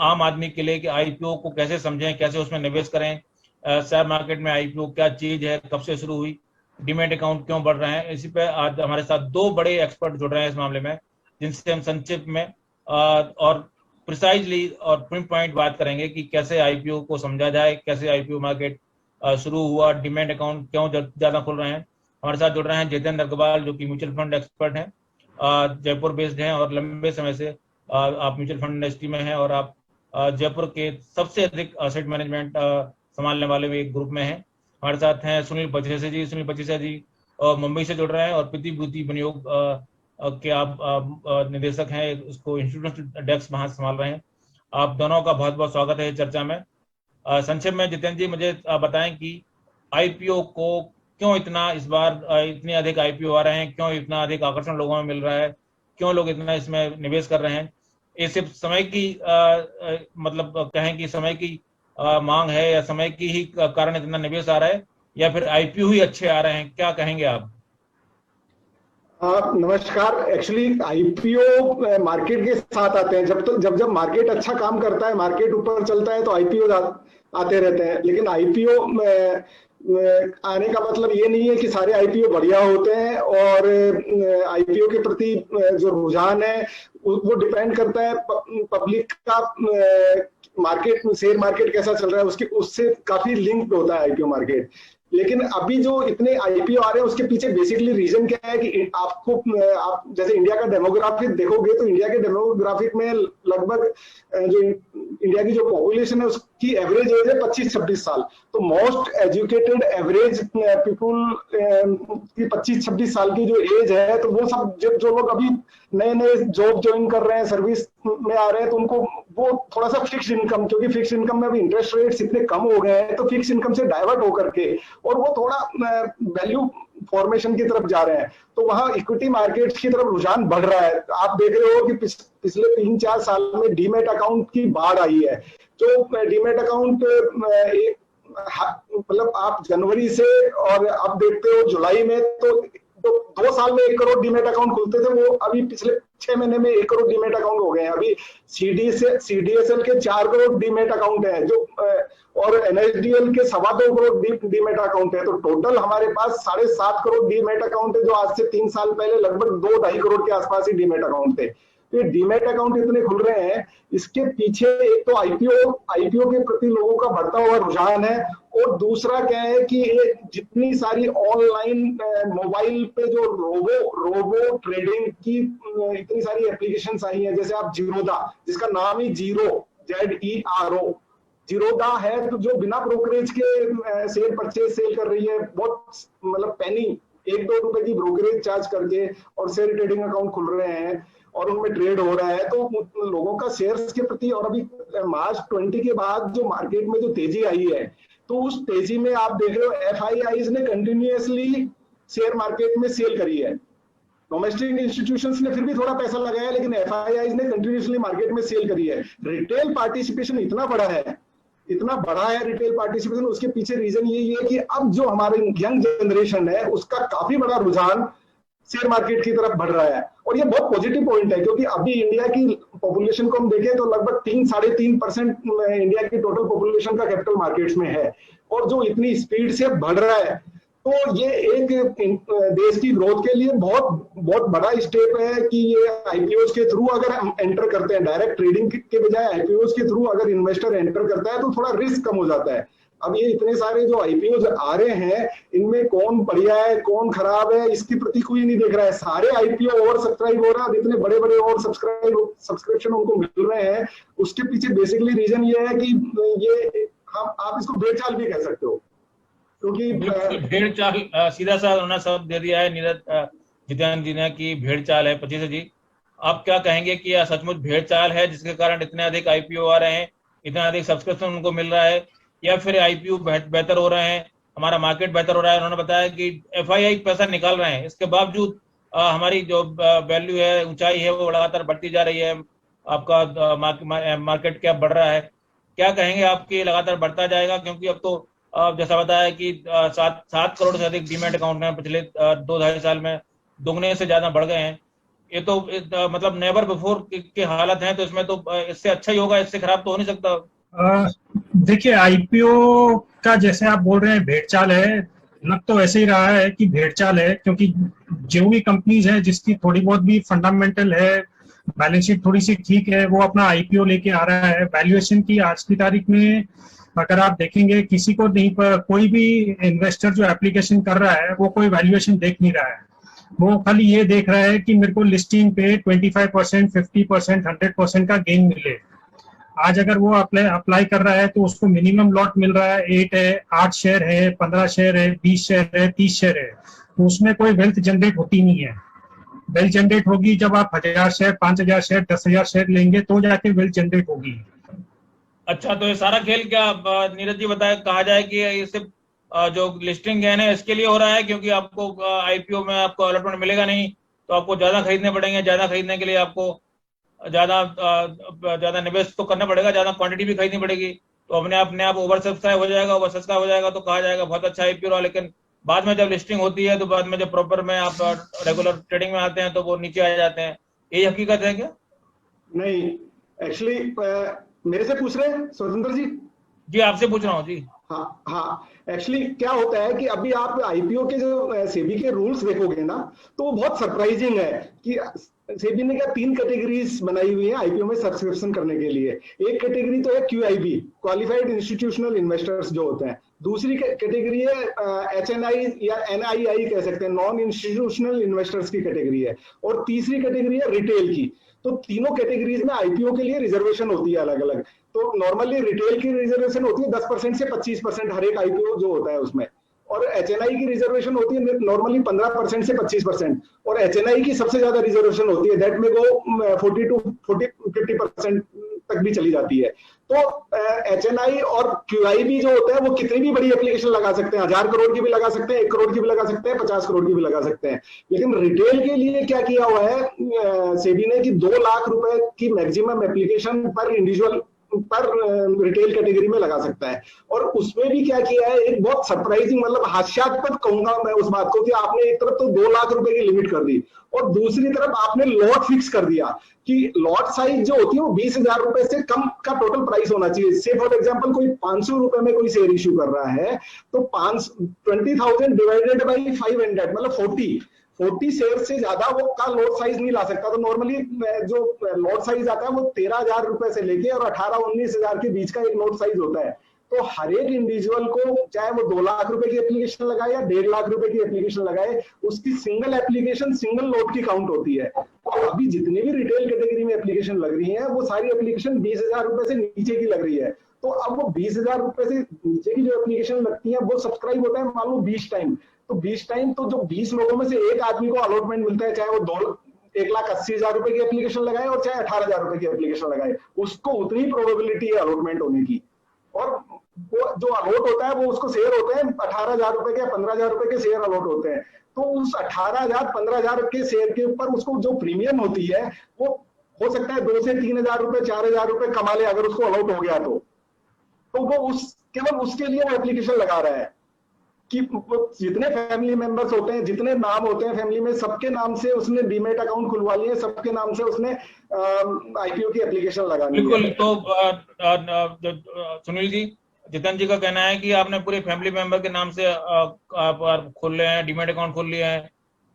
आम आदमी के लिए कि आईपीओ को कैसे समझें, कैसे उसमें निवेश करें, शेयर मार्केट में आईपीओ क्या चीज है, कब से शुरू हुई, डीमैट अकाउंट क्यों बढ़ रहे हैं। इसी पे आज हमारे साथ दो बड़े एक्सपर्ट जुड़ रहे हैं इस मामले में, जिनसे हम संक्षिप्त में और प्रिसाइजली और पिन पॉइंट बात करेंगे कि कैसे आईपीओ को समझा जाए, कैसे आईपीओ मार्केट शुरू हुआ, डीमैट अकाउंट क्यों ज्यादा खुल रहे हैं। हमारे साथ जुड़ रहे हैं जितेंद्र अग्रवाल, जो कि म्यूचुअल फंड एक्सपर्ट हैं, जयपुर बेस्ड हैं और लंबे समय से आप म्यूचुअल फंड इंडस्ट्री में हैं, और आप जयपुर के सबसे अधिक असेट मैनेजमेंट संभालने वाले एक ग्रुप में हैं। हमारे साथ हैं सुनील पचेसा जी। सुनील पचेसा जी मुंबई से जुड़ रहे हैं और प्रतिभूति विनियोग के आप निदेशक हैं, उसको इंस्टीट्यूशनल डेस्क वहां संभाल रहे हैं। आप दोनों का बहुत बहुत स्वागत है इस चर्चा में। संक्षेप में जितेंद्र जी मुझे बताएं कि आईपीओ को क्यों इतना इस बार इतने अधिक आईपीओ आ रहे हैं, क्यों इतना अधिक आकर्षण लोगों में मिल रहा है, क्यों लोग इतना इसमें निवेश कर रहे हैं। ये सिर्फ समय की मतलब कहें कि समय की मांग है, या समय की ही कारण इतना निवेश आ रहा है, या फिर आईपीओ ही अच्छे आ रहे हैं, क्या कहेंगे आप? नमस्कार। एक्चुअली आईपीओ मार्केट के साथ आते हैं। जब मार्केट अच्छा काम करता है, मार्केट ऊपर चलता है, तो आईपीओ आते रहते हैं। लेकिन आईपीओ आने का मतलब ये नहीं है कि सारे आईपीओ बढ़िया होते हैं। और आईपीओ के प्रति जो रुझान है वो डिपेंड करता है पब्लिक का मार्केट, शेयर मार्केट कैसा चल रहा है उससे काफी लिंक्ड होता है आईपीओ मार्केट। लेकिन अभी जो इतने आईपीओ आ रहे हैं उसके पीछे बेसिकली रीजन क्या है कि आप जैसे इंडिया का डेमोग्राफिक देखोगे तो इंडिया के डेमोग्राफिक में लगभग जो इंडिया की जो पॉपुलेशन है उसकी एवरेज एज है 25-26 साल। तो मोस्ट एजुकेटेड एवरेज पीपुल की 25-26 साल की जो एज है, तो वो सब जो लोग अभी नए नए जॉब ज्वाइन कर रहे हैं, सर्विस में आ रहे हैं, तो उनको वो थोड़ा सा फिक्स इनकम, क्योंकि फिक्स इनकम में अभी इंटरेस्ट रेट्स इतने कम हो गए हैं, तो फिक्स इनकम से डाइवर्ट होकर के और वो थोड़ा वैल्यू फॉर्मेशन की तरफ जा रहे हैं। तो वहां इक्विटी मार्केट की तरफ रुझान बढ़ रहा है। आप देख रहे हो कि पिछले 3-4 साल में डीमैट अकाउंट की बाढ़ आई है। जो डीमैट अकाउंट मतलब आप जनवरी से और अब देखते हो जुलाई में, तो 2 साल में 1 करोड़ डीमैट अकाउंट खुलते थे, वो अभी पिछले 6 महीने में 1 करोड़ डीमैट अकाउंट हो गए हैं। अभी सीडीएसएल के 4 करोड़ डीमैट अकाउंट है, जो और एनएसडीएल के 2.25 करोड़ डीमैट अकाउंट है। तो टोटल हमारे पास 7.5 करोड़ डीमैट अकाउंट है, जो आज से 3 साल पहले लगभग 2-2.5 करोड़ के आसपास ही डीमैट अकाउंट थे। तो ये डीमैट अकाउंट इतने खुल रहे हैं, इसके पीछे एक तो आईपीओ के प्रति लोगों का बढ़ता हुआ रुझान है, और दूसरा क्या है कि ये जितनी सारी ऑनलाइन मोबाइल पे जो रोबो ट्रेडिंग की इतनी सारी एप्लीकेशंस आई हैं, जैसे आप जीरोधा, जिसका नाम ही ZERO जीरोधा है, तो जो बिना ब्रोकरेज के सेल कर रही है, बहुत मतलब पेनी 1-2 रुपए की ब्रोकरेज चार्ज करके, और शेयर ट्रेडिंग अकाउंट खुल रहे हैं और उनमें ट्रेड हो रहा है। तो लोगों का शेयर्स के प्रति, और अभी मार्च 20 के बाद जो मार्केट में जो तेजी आई है, तो उस तेजी में आप देख रहे हो एफआईआईज ने कंटिन्यूअसली शेयर मार्केट में सेल करी है। डोमेस्टिक इंस्टीट्यूशंस ने फिर भी थोड़ा पैसा लगाया, लेकिन एफआईआईज ने कंटिन्यूअसली मार्केट में सेल करी है। रिटेल पार्टिसिपेशन इतना बड़ा है रिटेल पार्टिसिपेशन। उसके पीछे रीजन यही है कि अब जो हमारे यंग जनरेशन है उसका काफी बड़ा रुझान शेयर मार्केट की तरफ बढ़ रहा है। और ये बहुत पॉजिटिव पॉइंट है, क्योंकि अभी इंडिया की पॉपुलेशन को हम देखें तो लगभग 3-3.5% इंडिया की टोटल पॉपुलेशन का कैपिटल मार्केट्स में है, और जो इतनी स्पीड से बढ़ रहा है, तो ये एक देश की ग्रोथ के लिए बहुत बहुत बड़ा स्टेप है कि ये आईपीओस के थ्रू अगर हम एंटर करते हैं, डायरेक्ट ट्रेडिंग के बजाय आईपीओस के थ्रू अगर इन्वेस्टर एंटर करता है, तो थोड़ा रिस्क कम हो जाता है। अब ये इतने सारे जो आईपीओ आ रहे हैं, इनमें कौन बढ़िया है कौन खराब है इसके प्रति कोई नहीं देख रहा है। सारे आईपीओ ओवर सब्सक्राइब हो रहा है, इतने बड़े बड़े ओवर सब्सक्रिप्शन उनको मिल रहे हैं। उसके पीछे बेसिकली रीजन ये है कि ये आप इसको भेड़चाल भी कह सकते हो, क्योंकि भेड़चाल सीधा सा उन्होंने शब्द दे दिया है नीरज जितेंद्र जी ने कि भेड़चाल है। पचीसा जी, आप क्या कहेंगे कि यह सचमुच भेड़चाल है जिसके कारण इतने अधिक आईपीओ आ रहे हैं, इतना अधिक सब्सक्रिप्शन उनको मिल रहा है, या फिर आईपीओ बेहतर हो रहे हैं, हमारा मार्केट बेहतर हो रहा है? उन्होंने बताया कि एफआईआई पैसा निकाल रहे हैं, इसके बावजूद हमारी जो वैल्यू है, ऊंचाई है, वो लगातार बढ़ती जा रही है, आपका मार्केट कैप बढ़ रहा है। क्या कहेंगे आपकी लगातार बढ़ता जाएगा? क्योंकि अब तो जैसा बताया कि 7 करोड़ से अधिक डीमैट अकाउंट में पिछले 2-2.5 साल में दुगने से ज्यादा बढ़ गए हैं। ये तो मतलब नेवर बिफोर के हालत हैं, तो इसमें तो इससे अच्छा ही होगा, इससे खराब तो हो नहीं सकता। देखिए आईपीओ का जैसे आप बोल रहे हैं भेड़चाल है, लग तो ऐसे ही रहा है कि भेड़चाल है, क्योंकि जो भी कंपनीज है जिसकी थोड़ी बहुत भी फंडामेंटल है, बैलेंस शीट थोड़ी सी ठीक है, वो अपना आईपीओ लेके आ रहा है। वैल्यूएशन की आज की तारीख में अगर आप देखेंगे किसी को नहीं पर, कोई भी इन्वेस्टर जो एप्लीकेशन कर रहा है वो कोई वैल्यूएशन देख नहीं रहा है, वो खाली ये देख रहा है कि मेरे को लिस्टिंग पे 25%, 50%, 100% का गेन मिले। आज अगर वो अप्लाई कर रहा है तो उसको मिनिमम लॉट मिल रहा है 8 है, 8 शेयर है, 15 शेयर है, 20 शेयर है, 30 शेयर है, तो उसमें कोई वेल्थ जनरेट होती नहीं है। वेल्थ जनरेट होगी जब आप 1000 शेयर, 5000 शेयर, 10,000 शेयर लेंगे तो जाके वेल्थ जनरेट होगी। अच्छा, तो ये सारा खेल क्या नीरज जी बताए, कहा जाए कि ये सिर्फ जो लिस्टिंग है ना इसके लिए हो रहा है, क्योंकि आपको आईपीओ में आपको अलॉटमेंट मिलेगा नहीं, तो आपको ज्यादा खरीदने पड़ेंगे, ज्यादा खरीदने के लिए आपको ज्यादा निवेश तो करना पड़ेगा, ज्यादा क्वांटिटी भी खरीदनी पड़ेगी, तो अपने आप ओवर सब्सक्राइब हो जाएगा। ओवर सब्सक्राइब हो जाएगा तो कहा जाएगा बहुत अच्छा आईपीओ रहा, लेकिन बाद में जब लिस्टिंग होती है तो बाद में जब प्रॉपर में आप रेगुलर ट्रेडिंग में आते हैं तो वो नीचे आ जाते हैं। यही हकीकत है क्या? नहीं, एक्चुअली मेरे से पूछ रहे हैं स्वतंत्र जी? जी आपसे पूछ रहा हूँ जी। हाँ हाँ, एक्चुअली क्या होता है कि अभी आप आईपीओ के जो सेबी के रूल्स देखोगे ना, तो वो बहुत सरप्राइजिंग है कि सेबी ने क्या 3 कैटेगरीज बनाई हुई है आईपीओ में सब्सक्रिप्शन करने के लिए। एक कैटेगरी तो है क्यूआईबी, क्वालिफाइड इंस्टीट्यूशनल इन्वेस्टर्स जो होते हैं। दूसरी कैटेगरी है एचएनआई या एनआईआई कह सकते हैं, नॉन इंस्टीट्यूशनल इन्वेस्टर्स की कैटेगरी है। और तीसरी कैटेगरी है रिटेल की। तो तीनों कैटेगरीज में आईपीओ के लिए रिजर्वेशन होती है अलग अलग। तो नॉर्मली रिटेल की रिजर्वेशन होती है 10% से 25% हर एक आईपीओ जो होता है उसमें, और एचएनआई की रिजर्वेशन होती है नॉर्मली 15% से 25%, और एचएनआई की सबसे ज्यादा रिजर्वेशन होती है, दैट में वो 50% तक भी चली जाती है। तो एचएनआई और क्यूआईबी जो होता है वो कितनी भी बड़ी एप्लीकेशन लगा सकते हैं, 1000 करोड़ की भी लगा सकते हैं, 1 करोड़ की भी लगा सकते हैं, 50 करोड़ की भी लगा सकते हैं। लेकिन रिटेल के लिए क्या किया हुआ है सेबी ने कि 2 लाख रुपए की मैक्सिमम एप्लीकेशन पर इंडिविजुअल पर रिटेल कैटेगरी में लगा सकता है। और उसमें भी क्या किया है, एक बहुत सरप्राइजिंग, मतलब हास्यास्पद कहूंगा मैं उस बात को, कि आपने एक तरफ तो 2 लाख रुपए की लिमिट कर दी और दूसरी तरफ आपने लॉट फिक्स कर दिया कि लॉट साइज जो होती है वो 20,000 रुपए से कम का टोटल प्राइस होना चाहिए। से फॉर एग्जांपल कोई 500 रुपए में कोई शेयर इश्यू कर रहा है तो 20,000 डिवाइडेड बाई 500 मतलब 40 शेयर से ज्यादा वो का लॉट साइज नहीं ला सकता। तो नॉर्मली जो लॉट साइज आता है वो 13,000 रुपए से लेके और 18-19,000 के बीच का एक लॉट साइज होता है। तो हर एक इंडिविजुअल को चाहे वो 2 लाख रुपए की एप्लीकेशन लगाए या 1.5 लाख रुपए की एप्लीकेशन लगाए, उसकी सिंगल एप्लीकेशन सिंगल लॉट की काउंट होती है। तो अभी जितनी भी रिटेल कैटेगरी में एप्लीकेशन लग रही है वो सारी एप्लीकेशन 20,000 रुपए से नीचे की लग रही है। तो अब वो 20,000 रुपए से नीचे की जो एप्लीकेशन लगती है वो सब्सक्राइब होता है मान लो 20 टाइम। तो 20 टाइम तो जो 20 लोगों में से एक आदमी को अलॉटमेंट मिलता है, चाहे वो 1,80,000 रुपए की एप्लीकेशन लगाए और चाहे 18,000 रुपए की एप्लीकेशन लगाए, उसको उतनी प्रोबेबिलिटी है अलॉटमेंट होने की। और वो जो अलॉट होता है वो उसको शेयर होते हैं 18,000 रुपए के, 15,000 रुपए के शेयर अलॉट होते हैं। तो उस 18,000 15,000 के शेयर के ऊपर उसको जो प्रीमियम होती है वो हो सकता है 2 से 3,000 रुपए 4,000 रुपए कमा ले अगर उसको अलॉट हो गया तो वो केवल उसके लिए वो एप्लीकेशन लगा रहा है कि जितने फैमिली मेंबर्स होते हैं, जितने नाम होते हैं फैमिली में, सबके नाम से उसने डीमेट अकाउंट खुलवा लिए, सबके नाम से उसने आईपीओ की एप्लीकेशन लगानी है। बिल्कुल। तो सुनील जी, जितन जी का कहना है कि आपने पूरे फैमिली मेंबर के नाम से आप खोल रहे हैं, डीमेट अकाउंट खोल लिए हैं।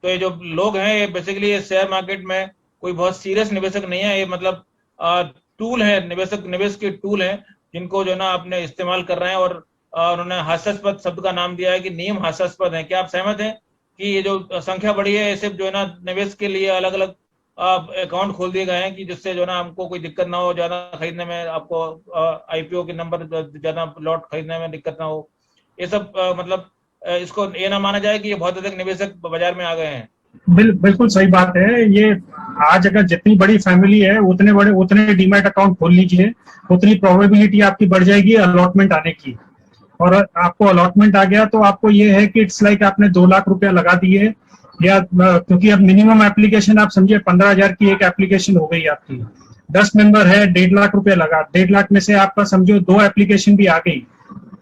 तो ये जो लोग हैं ये बेसिकली ये शेयर मार्केट में कोई बहुत सीरियस निवेशक नहीं है, ये मतलब टूल है, निवेश के टूल है जिनको जो ना आपने इस्तेमाल कर रहे हैं। और उन्होंने हास्यास्पद शब्द का नाम दिया है कि नियम हास्यास्पद है। क्या आप सहमत हैं कि ये जो संख्या बढ़ी है सिर्फ जो है ना निवेश के लिए अलग अलग अकाउंट खोल दिए गए हैं कि जिससे जो ना हमको कोई दिक्कत ना हो, ज्यादा खरीदने में, आपको आईपीओ के नंबर ज्यादा लॉट खरीदने में दिक्कत ना हो, ये सब मतलब इसको ये ना माना जाए कि ये बहुत अधिक निवेशक बाजार में आ गए हैं? बिल्कुल सही बात है। ये आज अगर जितनी बड़ी फैमिली है उतने डीमैट अकाउंट खोल लीजिए, उतनी प्रोबेबिलिटी आपकी बढ़ जाएगी अलॉटमेंट आने की। और आपको अलॉटमेंट आ गया तो आपको ये है कि इट्स लाइक आपने 2 लाख रुपया लगा दिए, या क्योंकि अब मिनिमम एप्लीकेशन आप समझिए 15,000 की एक एप्लीकेशन हो गई आपकी, 10 मेंबर है, 1.5 लाख रुपया लगा, 1.5 लाख में से आपका समझो 2 एप्लीकेशन भी आ गई,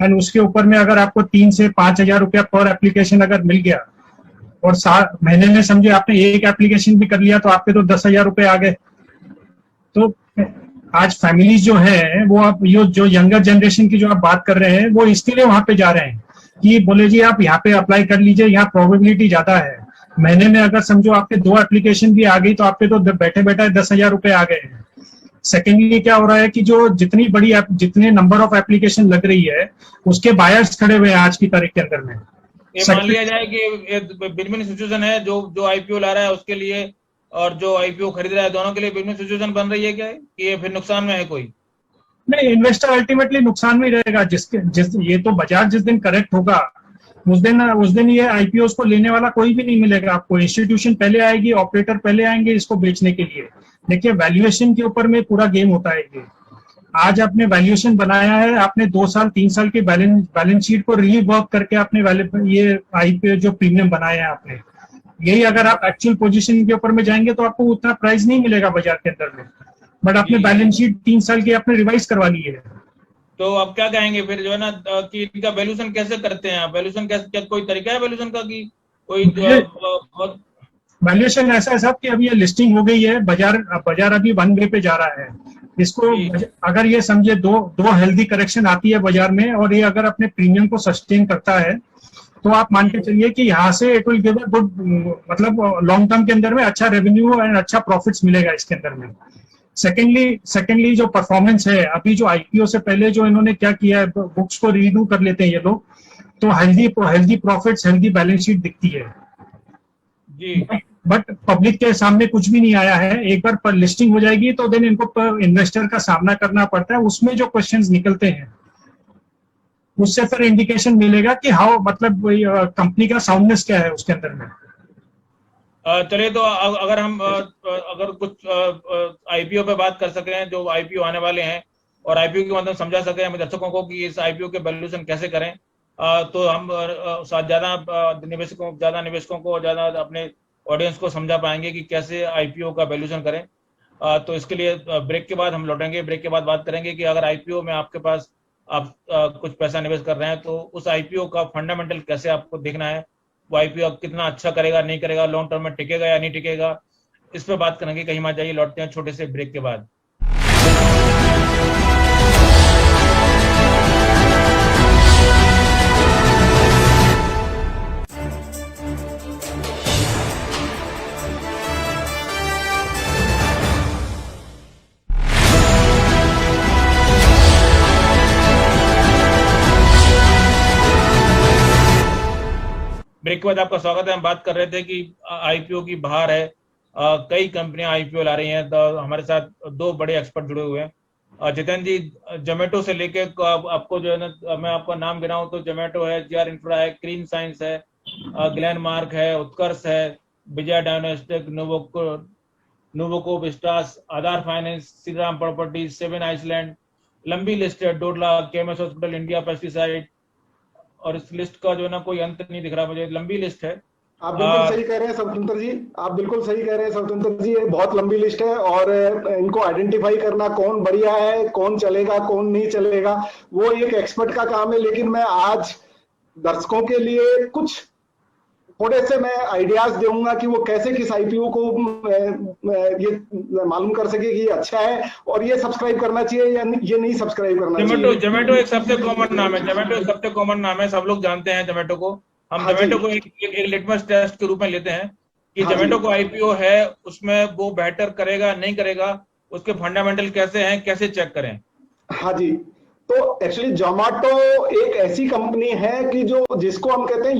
एंड उसके ऊपर में अगर आपको 3 से 5,000 रुपया पर एप्लीकेशन अगर मिल गया और महीने में समझे आपने एक एप्लीकेशन भी कर लिया तो आपके तो 10,000 रुपए आ गए। तो आज फैमिलीज जो है वो आप ये जो यंगर जनरेशन की जो आप बात कर रहे हैं वो इसके लिए वहां पे जा रहे हैं कि बोले जी आप यहाँ पे अप्लाई कर लीजिए, यहाँ प्रोबेबिलिटी ज्यादा है। महीने में अगर समझो आपके 2 एप्लीकेशन भी आ गई तो आपके तो बैठे बैठे 10,000 रुपए आ गए हैं। सेकेंडली क्या हो रहा है कि जो जितने नंबर ऑफ एप्लीकेशन लग रही है उसके बायर्स खड़े हुए हैं आज की तारीख के अंदर में। ये मान लिया जाए कि बिजनेस सिचुएशन है, जो आईपीओ ला रहा है उसके लिए और जो आईपीओ खरीद रहा है दोनों के लिए बिजनेस सिचुएशन बन रही है क्या, कि ये फिर नुकसान में है कोई? नहीं, इन्वेस्टर अल्टीमेटली नुकसान में रहेगा। ये तो बाजार जिस दिन करेक्ट होगा उस दिन ये आईपीओ को लेने वाला कोई भी नहीं मिलेगा आपको। इंस्टीट्यूशन पहले आएगी, ऑपरेटर पहले आएंगे इसको बेचने के लिए। देखिए वैल्यूएशन के ऊपर में पूरा गेम होता है ये। आज आपने वैल्यूएशन बनाया है, आपने 2 साल 3 साल के बैलेंस शीट को रीवर्क करके आपने ये आईपीओ जो प्रीमियम बनाया है आपने, यही अगर आप एक्चुअल पोजीशन के ऊपर में जाएंगे तो आपको उतना प्राइस नहीं मिलेगा बाजार के अंदर में। बट आपने बैलेंस शीट 3 साल की आपने रिवाइज करवा ली है। तो आप क्या कहेंगे फिर जो है ना कि इनका वैल्यूएशन कैसे करते हैं आप? वैल्यूएशन कैसे, क्या कोई तरीका है वैल्यूएशन का कि कोई वैल्यूएशन ऐसा है साहब कि अभी ये लिस्टिंग हो गई है, बाजार अभी वन वे पे जा रहा है। इसको अगर ये समझे दो हेल्दी करेक्शन आती है बाजार में और ये अगर अपने प्रीमियम को सस्टेन करता है तो आप मान के चलिए कि यहाँ से it will give a good, मतलब लॉन्ग टर्म के अंदर में अच्छा रेवेन्यू एंड अच्छा प्रॉफिट्स मिलेगा इसके अंदर में। सेकेंडली जो परफॉर्मेंस है अभी जो आईपीओ से पहले जो इन्होंने क्या किया है, बुक्स को रीडू कर लेते हैं ये लोग, तो healthy profits, healthy balance sheet दिखती है जी। बट पब्लिक के सामने कुछ भी नहीं आया है। एक बार पर लिस्टिंग हो जाएगी तो देन इनको इन्वेस्टर का सामना करना पड़ता है। उसमें जो क्वेश्चंस निकलते हैं उससे फिर इंडिकेशन मिलेगा कि हाउ, मतलब कंपनी का साउंडनेस क्या है उसके अंदर में। चलिए, तो अगर कुछ आईपीओ पे बात कर सके हैं, जो आईपीओ आने वाले हैं और आईपीओ के मतलब समझा सके हम दर्शकों को कि इस आईपीओ के वैल्यूएशन कैसे करें, तो हम ज्यादा निवेशकों को, ज्यादा अपने ऑडियंस को समझा पाएंगे कि कैसे आईपीओ का वैल्यूएशन करें। तो इसके लिए ब्रेक के बाद हम लौटेंगे। ब्रेक के बाद बात करेंगे कि अगर आईपीओ में आपके पास आप कुछ पैसा निवेश कर रहे हैं तो उस आईपीओ का फंडामेंटल कैसे आपको देखना है, वो आईपीओ कितना अच्छा करेगा नहीं करेगा, लॉन्ग टर्म में टिकेगा या नहीं टिकेगा, इस पर बात करेंगे। कहीं मत जाइए, लौटते हैं छोटे से ब्रेक के बाद। ब्रेक के बाद आपका स्वागत है। हम बात कर रहे थे कि आईपीओ की बहार है, कई कंपनियां आईपीओ ला रही हैं। तो हमारे साथ 2 बड़े एक्सपर्ट जुड़े हुए हैं। जितेंद्र जी, जोमेटो से लेके आपको जो है ना, मैं आपका नाम गिनाऊं तो जोमेटो है, जीआर इंफ्रा है, क्रीन साइंस है, ग्लेनमार्क है, उत्कर्ष है, विजय डायग्नोस्टिक, नोवोको, विस्टास, आधार फाइनेंस, श्रीराम प्रॉपर्टीज, 7 आइसलैंड, लंबी लिस्ट है, Dodla, KMS hospital, India pesticide, और इस लिस्ट का जो है ना कोई अंत नहीं दिख रहा मुझे, लंबी लिस्ट है। आप बिल्कुल सही कह रहे हैं स्वतंत्र जी, आप बिल्कुल सही कह रहे हैं स्वतंत्र जी, ये बहुत लंबी लिस्ट है और इनको आइडेंटिफाई करना कौन बढ़िया है, कौन चलेगा, कौन नहीं चलेगा, वो एक एक्सपर्ट का काम है। लेकिन मैं आज दर्शकों के लिए कुछ थोड़े से मैं आइडियाज दूंगा कि वो कैसे किस आईपीओ को ये मालूम कर सके कि ये अच्छा है और ये सब्सक्राइब करना चाहिए या ये नहीं सब्सक्राइब करना चाहिए। जोमेटो एक सबसे कॉमन नाम है, जोमेटो एक सबसे कॉमन नाम है, सब लोग जानते हैं जोमेटो को। हम जोमेटो को एक लिटमस टेस्ट के रूप में लेते हैं कि जोमेटो को आईपीओ है, उसमें वो बेटर करेगा नहीं करेगा, उसके फंडामेंटल कैसे हैं, कैसे चेक करें? हाँ जी, तो एक्चुअली जोमेटो एक ऐसी कंपनी है कि जिसको हम कहते हैं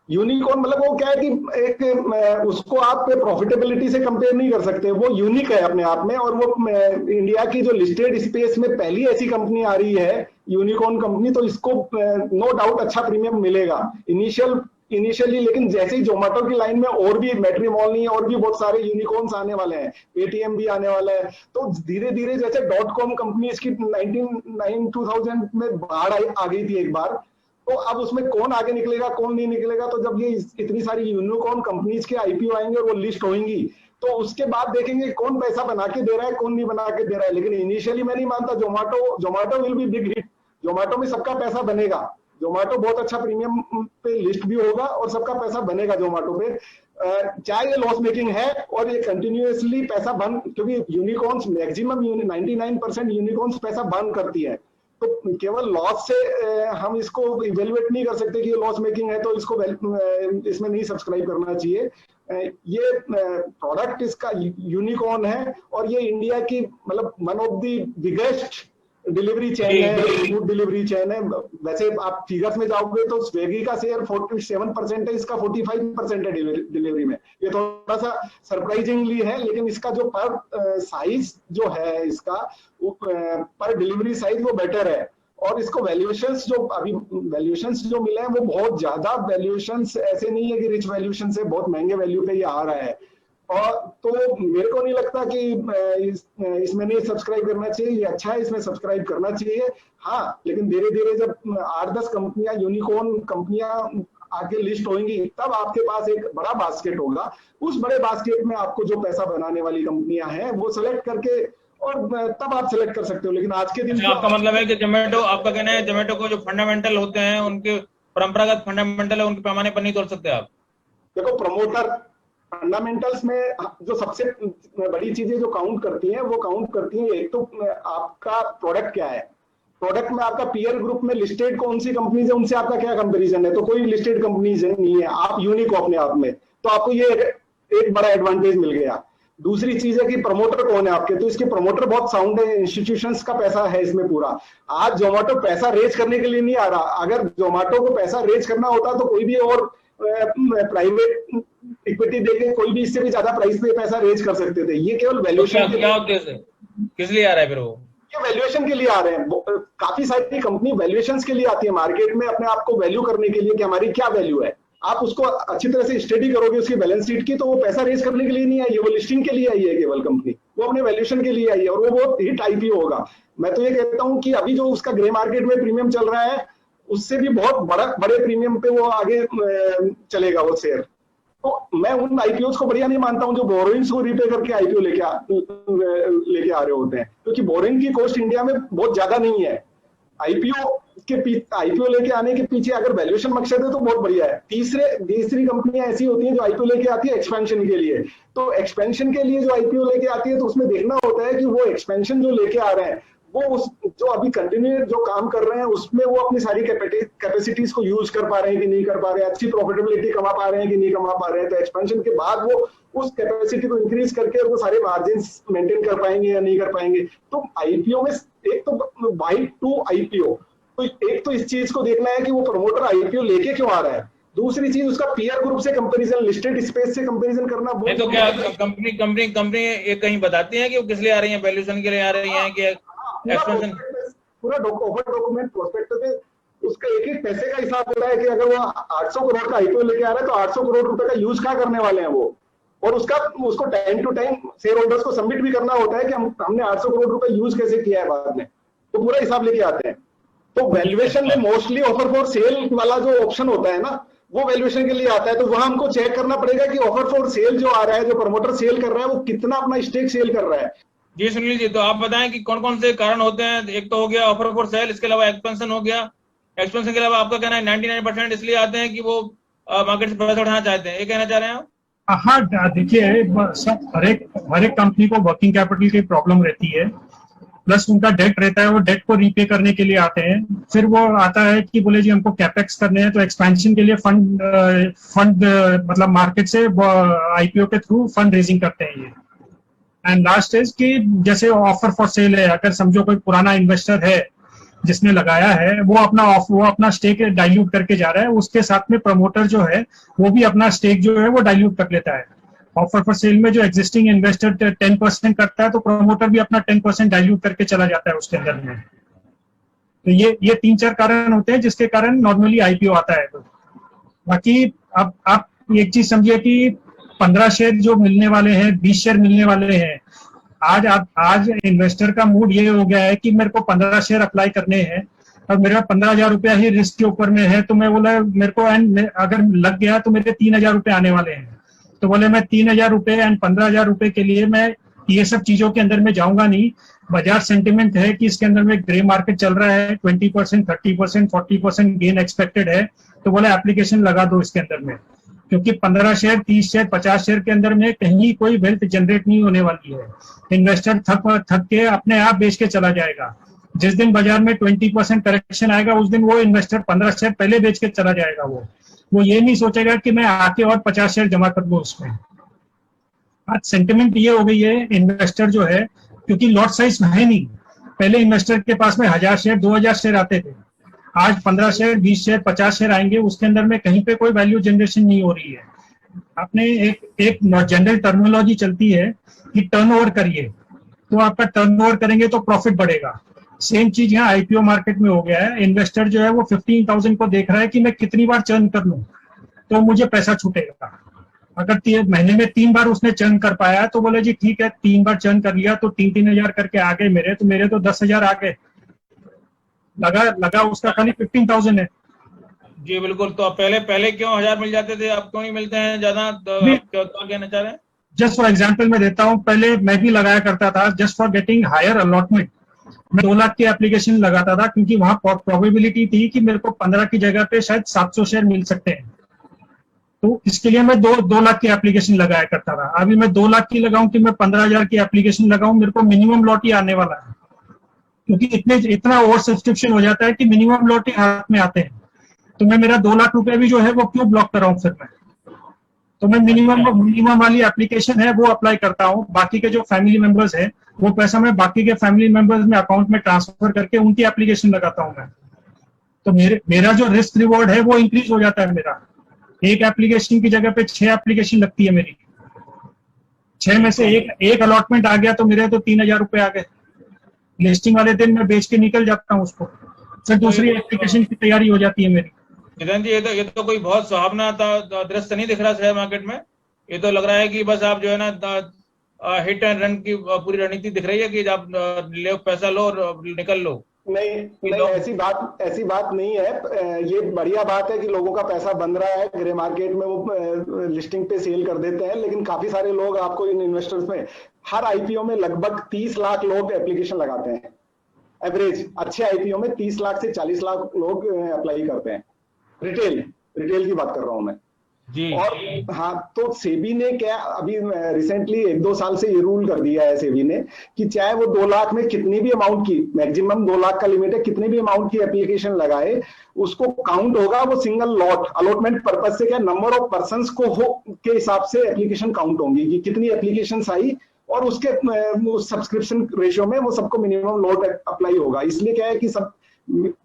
यूनिकॉर्न, मतलब वो क्या है कि एक उसको आप प्रॉफिटेबिलिटी से कंपेयर नहीं कर सकते, वो यूनिक है अपने आप में। और वो इंडिया की जो लिस्टेड स्पेस में पहली ऐसी कंपनी आ रही है, यूनिकॉर्न कंपनी, तो इसको नो डाउट अच्छा प्रीमियम मिलेगा इनिशियली। लेकिन जैसे ही जोमेटो की लाइन में और भी मैट्रिमोनी और भी बहुत सारे यूनिकॉर्न्स आने वाले हैं, पेटीएम भी आने वाला है, तो धीरे धीरे जैसे .com कंपनी इसकी 2000 में बाढ़ आ गई थी एक बार, तो अब उसमें कौन आगे निकलेगा कौन नहीं निकलेगा। तो जब ये इतनी सारी यूनिकॉर्न कंपनीज के आईपीओ आएंगे और वो लिस्ट होंगी तो उसके बाद देखेंगे कौन पैसा बना के दे रहा है कौन नहीं बना के दे रहा है। लेकिन इनिशियली मैं नहीं मानता Zomato will be big hit, Zomato में सबका पैसा बनेगा, जोमेटो बहुत अच्छा प्रीमियम पे लिस्ट भी होगा और सबका पैसा बनेगा जोमेटो पे, चाहे ये लॉस मेकिंग है और ये कंटिन्यूअसली पैसा बर्न, क्योंकि यूनिकॉर्न्स मैक्सिमम 99% यूनिकॉर्न्स पैसा बर्न करती है, तो केवल लॉस से हम इसको इवेल्युएट नहीं कर सकते कि ये लॉस मेकिंग है तो इसको इसमें नहीं सब्सक्राइब करना चाहिए। ये प्रोडक्ट इसका यूनिकॉर्न है और ये इंडिया की मतलब one of the biggest delivery chain है, फूड डिलीवरी चेन है। वैसे आप फिगर्स में जाओगे तो स्विगी का शेयर 47% है, इसका 45% है डिलीवरी में। ये थोड़ा सा सरप्राइजिंगली है, लेकिन इसका जो पर साइज जो है इसका पर डिलीवरी साइज वो बेटर है। और इसको वैल्यूएशंस जो मिले हैं वो बहुत ज्यादा वैल्यूएशंस ऐसे नहीं है कि रिच वैल्यूएशन से बहुत महंगे वैल्यू पे ये आ रहा है। और तो मेरे को नहीं लगता कि इसमें नहीं सब्सक्राइब करना चाहिए, ये अच्छा है, इसमें सब्सक्राइब करना चाहिए। हाँ, लेकिन धीरे धीरे जब 8-10 कंपनियां यूनिकॉर्न कंपनियां आगे लिस्ट होंगी तब आपके पास एक बड़ा बास्केट होगा। उस बड़े बास्केट में आपको जो पैसा बनाने वाली कंपनियां हैं वो सिलेक्ट करके और तब आप सिलेक्ट कर सकते हो। लेकिन आज के दिन आपका मतलब है कि जोमेटो, आपका कहना है जोमेटो को जो फंडामेंटल होते हैं, उनके परंपरागत फंडामेंटल है, उनके पैमाने पर नहीं तोड़ सकते आप? देखो, प्रमोटर फंडामेंटल्स में जो सबसे बड़ी चीजें जो काउंट करती हैं वो काउंट करती हैं, एक तो आपका प्रोडक्ट क्या है, प्रोडक्ट में आपका पीयर ग्रुप में लिस्टेड कौन सी कंपनीज है, उनसे आपका क्या कंपैरिजन है। तो कोई लिस्टेड कंपनीज नहीं है, आप यूनिक हो अपने आप में, तो आपको ये एक बड़ा एडवांटेज मिल गया। दूसरी चीज है कि प्रमोटर कौन है आपके, तो इसके प्रमोटर बहुत साउंड है, इंस्टीट्यूशंस का पैसा है इसमें पूरा। आज जोमेटो पैसा रेज करने के लिए नहीं आ रहा, अगर जोमेटो को पैसा रेज करना होता तो कोई भी और प्राइवेट इक्विटी देके कोई भी इससे भी ज्यादा प्राइस पे पैसा रेज कर सकते थे। ये केवल वैल्यूएशन के क्या उद्देश्य है, किस लिए आ रहा है फिर वो? ये वैल्यूएशन के लिए आ रहे हैं। काफी सारी कंपनी वैल्यूएशंस के लिए आती है मार्केट में, अपने आप को वैल्यू करने के लिए कि हमारी क्या वैल्यू है। आप उसको अच्छी तरह से स्टडी करोगे उसकी बैलेंस शीट की, तो वो पैसा रेज करने के लिए नहीं आई है, वो लिस्टिंग के लिए आई है केवल कंपनी, वो अपने वैल्यूएशन के लिए आई है और वो बहुत हिट आईपीओ होगा। मैं तो ये कहता हूं कि अभी जो उसका ग्रे मार्केट में प्रीमियम चल रहा है उससे भी बहुत बड़े प्रीमियम पे वो आगे चलेगा वो शेयर। तो मैं उन आईपीओ को बढ़िया नहीं मानता हूं जो बोरोइंग्स को रीपे करके आईपीओ लेके आ रहे होते हैं, क्योंकि बोरिंग की कॉस्ट इंडिया में बहुत ज्यादा नहीं है। आईपीओ लेके आने के पीछे अगर वैल्यूएशन मकसद है तो बहुत बढ़िया है। तीसरी कंपनियां ऐसी होती हैं जो आईपीओ लेके आती है एक्सपेंशन के लिए। तो एक्सपेंशन के लिए जो आईपीओ लेके आती है तो उसमें देखना होता है कि वो एक्सपेंशन जो लेके आ रहे हैं वो जो अभी कंटिन्यू जो काम कर रहे हैं उसमें वो अपनी सारी कैपेसिटीज को यूज कर पा रहे हैं कि नहीं कर पा रहे हैं, अच्छी प्रॉफिटेबिलिटी कमा पा रहे हैं कि नहीं कमा पा रहे हैं। तो एक्सपेंशन के बाद वो उस कैपेसिटी को इंक्रीज करके वो सारे मार्जिन मेंटेन कर पाएंगे या नहीं कर पाएंगे। तो आईपीओ में एक तो बाई टू आईपीओ, तो एक तो इस चीज को देखना है कि वो प्रमोटर आईपीओ लेके क्यों आ रहा है। दूसरी चीज उसका पीयर ग्रुप से कंपैरिजन, लिस्टेड स्पेस से कंपैरिजन करना बहुत। तो क्या कंपनी ये कहीं बताती है कि वो किस लिए आ रही है, वैल्यूएशन के लिए आ रही है कि एक्सपेंशन? पूरा डॉक्यूमेंट प्रोस्पेक्टस में उसका एक पैसे का हिसाब हो रहा है कि अगर वो 800 करोड़ का आईपीओ लेके आ रहा है तो 800 करोड़ रुपए का यूज क्या करने वाले हैं वो, और उसको time to time shareholders को सबमिट भी करना होता है कि हमने 800 करोड़ रुपए यूज कैसे किया है बाद में, तो पूरा हिसाब लेके आते हैं। तो वैल्यूएशन में मोस्टली ऑफर फॉर सेल वाला जो ऑप्शन होता है ना वो वैल्यूएशन के लिए आता है। तो वहां हमको चेक करना पड़ेगा कि ऑफर फॉर सेल जो आ रहा है, जो प्रमोटर सेल कर रहा है वो कितना अपना स्टेक सेल कर रहा है। जी सुनील जी, तो आप बताएं कि कौन कौन से कारण होते हैं। एक तो हो गया ऑफर फॉर सेल, इसके अलावा एक्सपेंशन हो गया। एक्सपेंशन के अलावा आपका कहना है 99% इसलिए आते हैं कि वो मार्केट से पैसा उठाना चाहते हैं, ये कहना चाह रहे हैं आप? हाँ, देखिए हर एक कंपनी को वर्किंग कैपिटल की प्रॉब्लम रहती है, प्लस उनका डेट रहता है, वो डेट को रीपे करने के लिए आते हैं। फिर वो आता है कि बोले जी हमको कैपेक्स करने हैं, तो एक्सपेंशन के लिए फंड मतलब मार्केट से आईपीओ के थ्रू फंड रेजिंग करते हैं ये। एंड लास्ट इज कि जैसे ऑफर फॉर सेल है, अगर समझो कोई पुराना इन्वेस्टर है जिसने लगाया है, वो अपना स्टेक डाइल्यूट करके जा रहा है, उसके साथ में प्रमोटर जो है वो भी अपना स्टेक जो है वो डाइल्यूट कर लेता है। ऑफर फॉर सेल में जो एग्जिस्टिंग इन्वेस्टर 10% करता है तो प्रमोटर भी अपना 10% डाइल्यूट करके चला जाता है उसके अंदर में। तो ये 3-4 कारण होते हैं जिसके कारण नॉर्मली आईपीओ आता है। बाकी अब आप एक चीज समझिए कि 15 शेयर जो मिलने वाले हैं, 20 शेयर मिलने वाले हैं, आज इन्वेस्टर का मूड ये हो गया है कि मेरे को 15 शेयर अप्लाई करने हैं और मेरा 15,000 रुपया ही रिस्क के ऊपर में है, तो मैं बोला मेरे को अगर लग गया तो मेरे 3,000 रुपये आने वाले हैं, तो बोले मैं 3,000 रुपये एंड 15,000 रुपये के लिए मैं ये सब चीजों के अंदर में जाऊंगा नहीं। बाजार सेंटिमेंट है कि इसके अंदर में ग्रे मार्केट चल रहा है, 20%, 30%, 40% गेन एक्सपेक्टेड है, तो बोले एप्लीकेशन लगा दो इसके अंदर में, क्योंकि 15 शेयर, 30 शेयर, 50 शेयर के अंदर में कहीं कोई वेल्थ जनरेट नहीं होने वाली है। इन्वेस्टर थक के अपने आप बेच के चला जाएगा। जिस दिन बाजार में 20% करेक्शन आएगा उस दिन वो इन्वेस्टर 15 शेयर पहले बेच के चला जाएगा। वो ये नहीं सोचेगा कि मैं आके और 50 शेयर जमा कर लूं उसमें। आज सेंटिमेंट ये हो गई है, इन्वेस्टर जो है, क्योंकि लॉट साइज है नहीं। पहले इन्वेस्टर के पास में 1000 शेयर, 2000 शेयर आते थे, आज 15 शेयर, 20 शेयर, 50 शेयर आएंगे। उसके अंदर में कहीं पे कोई वैल्यू जनरेशन नहीं हो रही है। आपने एक जनरल टर्मिनोलॉजी चलती है कि टर्नओवर करिए, तो आपका टर्नओवर करेंगे तो प्रॉफिट बढ़ेगा। सेम चीज यहाँ आईपीओ मार्केट में हो गया है। इन्वेस्टर जो है वो 15,000 को देख रहा है कि मैं कितनी बार चर्न कर लूं तो मुझे पैसा छूटेगा। अगर महीने में 3 बार उसने चर्न कर पाया तो बोले जी ठीक है, 3 बार चर्न कर लिया तो 3,000 करके आ गए मेरे तो 10,000 आ गए। लगा उसका खाली 15,000 है। जी बिल्कुल। तो पहले क्यों 1000 मिल जाते थे, अब क्यों नहीं मिलते हैं ज्यादा? क्या कहना चाह रहे हैं? जस्ट फॉर एग्जाम्पल मैं देता हूँ, पहले मैं भी लगाया करता था just for getting higher allotment. मैं 2 लाख की एप्लीकेशन लगाता था क्योंकि वहां प्रोबेबिलिटी थी कि मेरे को 15 की जगह पे शायद 700 शेयर मिल सकते हैं। तो इसके लिए मैं 2 लाख की एप्लीकेशन लगाया करता था। अभी मैं 2 लाख की लगाऊं कि मैं 15,000 की एप्लीकेशन लगाऊं, मेरे को मिनिमम लॉट ही आने वाला है, क्योंकि इतना ओवर सब्सक्रिप्शन हो जाता है कि मिनिमम लॉट ही हाथ में आते हैं। तो मैं मेरा 2 लाख रुपए भी जो है वो क्यों ब्लॉक कर रहा हूँ फिर मैं? तो मैं मिनिमम वाली एप्लीकेशन है वो अप्लाई करता हूँ। बाकी के जो फैमिली मेंबर्स है वो पैसा मैं बाकी के फैमिली मेंबर्स में अकाउंट में ट्रांसफर करके उनकी एप्लीकेशन लगाता हूँ मैं। तो मेरा जो रिस्क रिवॉर्ड है वो इंक्रीज हो जाता है मेरा। एक एप्लीकेशन की जगह पे 6 एप्लीकेशन लगती है मेरी। 6 में से एक अलॉटमेंट आ गया तो मेरे तो 3,000 रुपए आ गए। लिस्टिंग वाले दिन मैं बेच के निकल जाता हूँ उसको, फिर दूसरी एप्लीकेशन की तैयारी हो जाती है मेरी। निधन जी, ये तो कोई बहुत सुहावना दृश्य नहीं दिख रहा शेयर मार्केट में। ये तो लग रहा है कि बस आप जो है ना हिट एंड रन की पूरी रणनीति दिख रही है कि आप ले पैसा लो और निकल लो। नहीं, ऐसी बात नहीं है। ये बढ़िया बात है कि लोगों का पैसा बन रहा है ग्रे मार्केट में, वो लिस्टिंग पे सेल कर देते हैं। लेकिन काफी सारे लोग आपको इन इन्वेस्टर्स में, हर आईपीओ में लगभग 30 लाख लोग एप्लीकेशन लगाते हैं। एवरेज अच्छे आईपीओ में 30 लाख से 40 लाख लोग अप्लाई करते हैं। रिटेल की बात कर रहा हूं मैं जी। और हाँ, तो सेबी ने क्या अभी रिसेंटली 1-2 साल से ये रूल कर दिया है सेबी ने कि चाहे वो 2 लाख में कितनी भी अमाउंट की, मैक्सिमम 2 लाख का लिमिट है, कितनी भी अमाउंट की एप्लीकेशन लगाए उसको काउंट होगा। वो सिंगल लॉट अलॉटमेंट पर्पज से क्या नंबर ऑफ पर्संस को के हिसाब से एप्लीकेशन काउंट होंगी कि कितनी एप्लीकेशन आई और उसके सब्सक्रिप्शन रेशियो में वो सबको मिनिमम लॉट अप्लाई होगा। इसलिए क्या है कि सब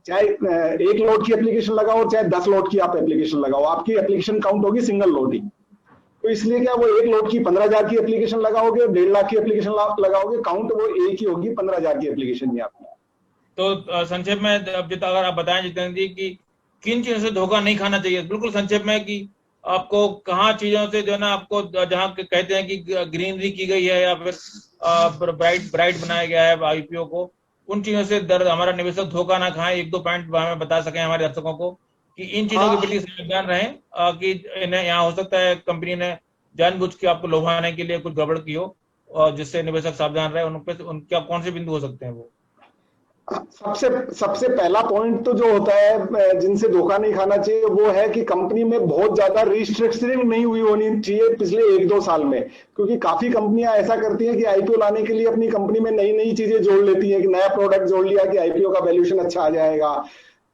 चाहे 1 लॉट की एप्लीकेशन लगाओ और चाहे 10 लॉट की आप एप्लीकेशन लगाओ, आपकी एप्लीकेशन काउंट होगी सिंगल लॉट ही। तो इसलिए क्या वो 1 लॉट की 15,000 की एप्लीकेशन लगाओगे, 1.5 लाख की एप्लीकेशन लगाओगे, काउंट वो एक ही होगी 15,000 की एप्लीकेशन में आपकी। तो संक्षेप में अगर आप बताएं जितेंद्र जी कि किन चीजों से धोखा नहीं खाना चाहिए, बिल्कुल संक्षेप में, कि आपको कहाँ चीजों से जो है ना, आपको जहाँ कहते हैं कि ग्रीनरी की गई है या फिर ब्राइट बनाया गया है आईपीओ को, उन चीजों से हमारा निवेशक धोखा ना खाए। 1-2 पॉइंट हमें बता सकें हमारे दर्शकों को कि इन चीजों के प्रति सावधान रहें कि इन्हें यहाँ हो सकता है कंपनी ने जानबूझ के आपको लोभाने के लिए कुछ गड़बड़ की हो, और जिससे निवेशक सावधान रहे। उनके कौन से बिंदु हो सकते हैं वो? सबसे पहला पॉइंट तो जो होता है जिनसे धोखा नहीं खाना चाहिए वो है कि कंपनी में बहुत ज्यादा रिस्ट्रक्चरिंग नहीं हुई होनी चाहिए पिछले 1-2 साल में। क्योंकि काफी कंपनियां ऐसा करती हैं कि आईपीओ लाने के लिए अपनी कंपनी में नई चीजें जोड़ लेती हैं कि नया प्रोडक्ट जोड़ लिया कि आईपीओ का वैल्यूएशन अच्छा आ जाएगा,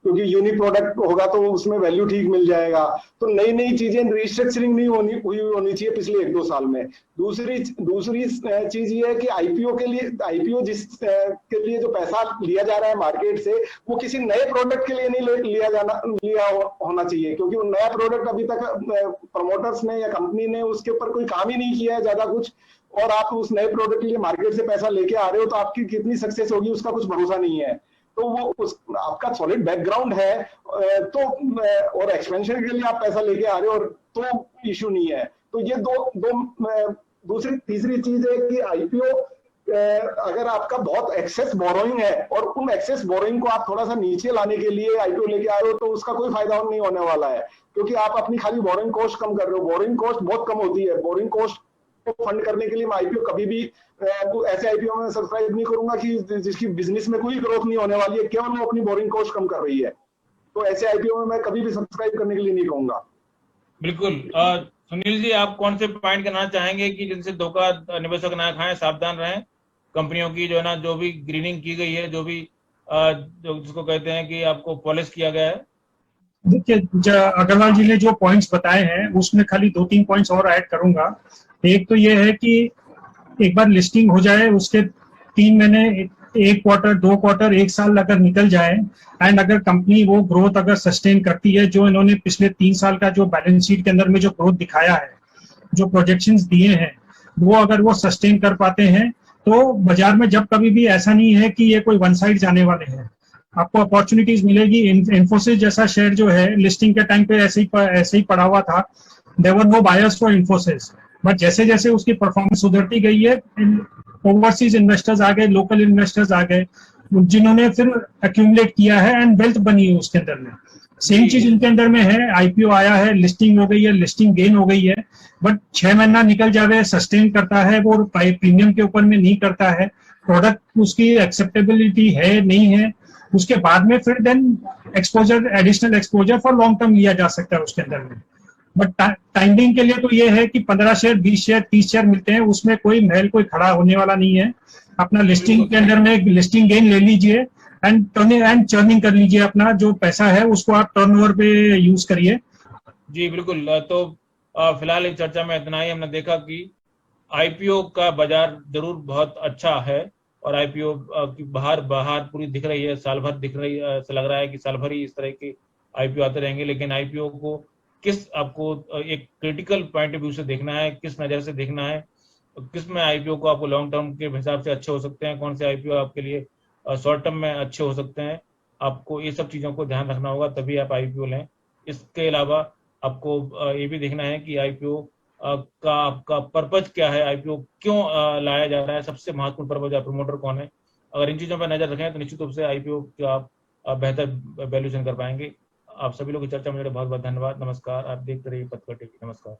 क्योंकि यूनिक प्रोडक्ट होगा तो उसमें वैल्यू ठीक मिल जाएगा। तो नई चीजें रिस्ट्रक्चरिंग नहीं होनी चाहिए पिछले 1-2 साल में। दूसरी चीज ये है कि आईपीओ के लिए जो पैसा लिया जा रहा है मार्केट से, वो किसी नए प्रोडक्ट के लिए नहीं लिया होना चाहिए, क्योंकि वो नया प्रोडक्ट अभी तक प्रमोटर्स ने या कंपनी ने उसके ऊपर कोई काम ही नहीं किया है ज्यादा कुछ, और आप उस नए प्रोडक्ट के लिए मार्केट से पैसा लेके आ रहे हो तो आपकी कितनी सक्सेस होगी उसका कुछ भरोसा नहीं है। तो वो आपका सॉलिड बैकग्राउंड है तो और एक्सपेंशन के लिए आप पैसा लेके आ रहे हो तो इश्यू नहीं है। तो ये तीसरी चीज है कि आईपीओ अगर आपका बहुत एक्सेस बोरोइंग है और उन एक्सेस बोरोइंग को आप थोड़ा सा नीचे लाने के लिए आईपीओ लेके आ रहे हो तो उसका कोई फायदा नहीं होने वाला है, क्योंकि आप अपनी खाली बोरोइंग कॉस्ट कम कर रहे हो। बोरोइंग कॉस्ट बहुत कम होती है। बोरोइंग कॉस्ट को फंड करने के लिए मैं आईपीओ कभी भी ऐसे आईपीओ में सब्सक्राइब नहीं करूंगा कि जिसकी बिजनेस में कोई ग्रोथ नहीं होने वाली है, केवल वो अपनी बोरिंग कॉस्ट कम कर रही है। तो ऐसे आईपीओ में मैं कभी भी सब्सक्राइब करने के लिए नहीं कहूंगा। बिल्कुल। सुनील जी, आप कौन से पॉइंट करना चाहेंगे कि जिनसे धोखा निवेशक ना खाएं, सावधान रहें? कंपनियों की जो है ना, जो भी ग्रीनिंग की गई है, जो भी जो जिसको कहते हैं कि आपको पॉलिश किया गया है। देखिए, अग्रवाल जी ने जो पॉइंट्स बताए हैं उसमें खाली 2-3 पॉइंट्स और ऐड करूंगा। एक तो ये है कि एक बार लिस्टिंग हो जाए, उसके 3 महीने, 1 क्वार्टर, 2 क्वार्टर, 1 साल अगर निकल जाए एंड अगर कंपनी वो ग्रोथ अगर सस्टेन करती है, जो इन्होंने पिछले 3 साल का जो बैलेंस शीट के अंदर में जो ग्रोथ दिखाया है, जो प्रोजेक्शंस दिए हैं, वो अगर वो सस्टेन कर पाते हैं तो बाजार में जब कभी भी ऐसा नहीं है कि ये कोई वन साइड जाने वाले हैं, आपको अपॉर्चुनिटीज मिलेगी। इन्फोसिस जैसा शेयर जो है लिस्टिंग के टाइम पे ऐसे ही पड़ा हुआ था, there were no buyers for Infosys, but जैसे जैसे उसकी परफॉर्मेंस सुधरती गई है, ओवरसीज इन्वेस्टर्स आ गए, लोकल इन्वेस्टर्स आ गए, जिन्होंने फिर एक्यूमुलेट किया है एंड वेल्थ बनी है उसके अंदर में। सेम चीज इनके अंदर में है, आईपीओ आया है, लिस्टिंग हो गई है, लिस्टिंग गेन हो गई है, बट 6 महीना निकल जावे, सस्टेन करता है वो प्रीमियम के ऊपर में नहीं करता है, प्रोडक्ट उसकी एक्सेप्टेबिलिटी है नहीं है, उसके बाद में फिर then exposure, additional exposure for long term लिया जा सकता है उसके अंदर में। बट टाइमिंग के लिए तो ये है कि 15 शेयर, 20 शेयर, 30 शेयर मिलते हैं, उसमें कोई महल कोई खड़ा होने वाला नहीं है। अपना लिस्टिंग के अंदर में लिस्टिंग गेन ले लीजिए एंड चर्निंग कर लीजिए, अपना जो पैसा है उसको आप टर्नओवर पे यूज करिए। जी बिल्कुल। तो फिलहाल इस चर्चा में इतना ही। हमने देखा कि आईपीओ का बाजार जरूर बहुत अच्छा है और आईपीओ की बहार पूरी दिख रही है, साल भर दिख रही है। ऐसा लग रहा है कि साल भर ही इस तरह के आईपीओ आते रहेंगे। लेकिन आईपीओ को आपको एक क्रिटिकल पॉइंट ऑफ व्यू से देखना है, किस नजर से देखना है, किस में आईपीओ को आपको लॉन्ग टर्म के हिसाब से अच्छे हो सकते हैं, कौन से आईपीओ आपके लिए शॉर्ट टर्म में अच्छे हो सकते हैं। आपको ये सब चीजों को ध्यान रखना होगा, तभी आप आईपीओ लें। इसके अलावा आपको ये भी देखना है कि आईपीओ का आपका पर्पज क्या है, आईपीओ क्यों लाया जा रहा है, सबसे महत्वपूर्ण पर्पज है, प्रमोटर कौन है। अगर इन चीजों पर नजर रखें तो निश्चित रूप से आईपीओ का आप बेहतर वैल्यूएशन कर पाएंगे। आप सभी लोग की चर्चा में बहुत बहुत धन्यवाद। नमस्कार। आप देखते रहिए पथकर टीवी। नमस्कार।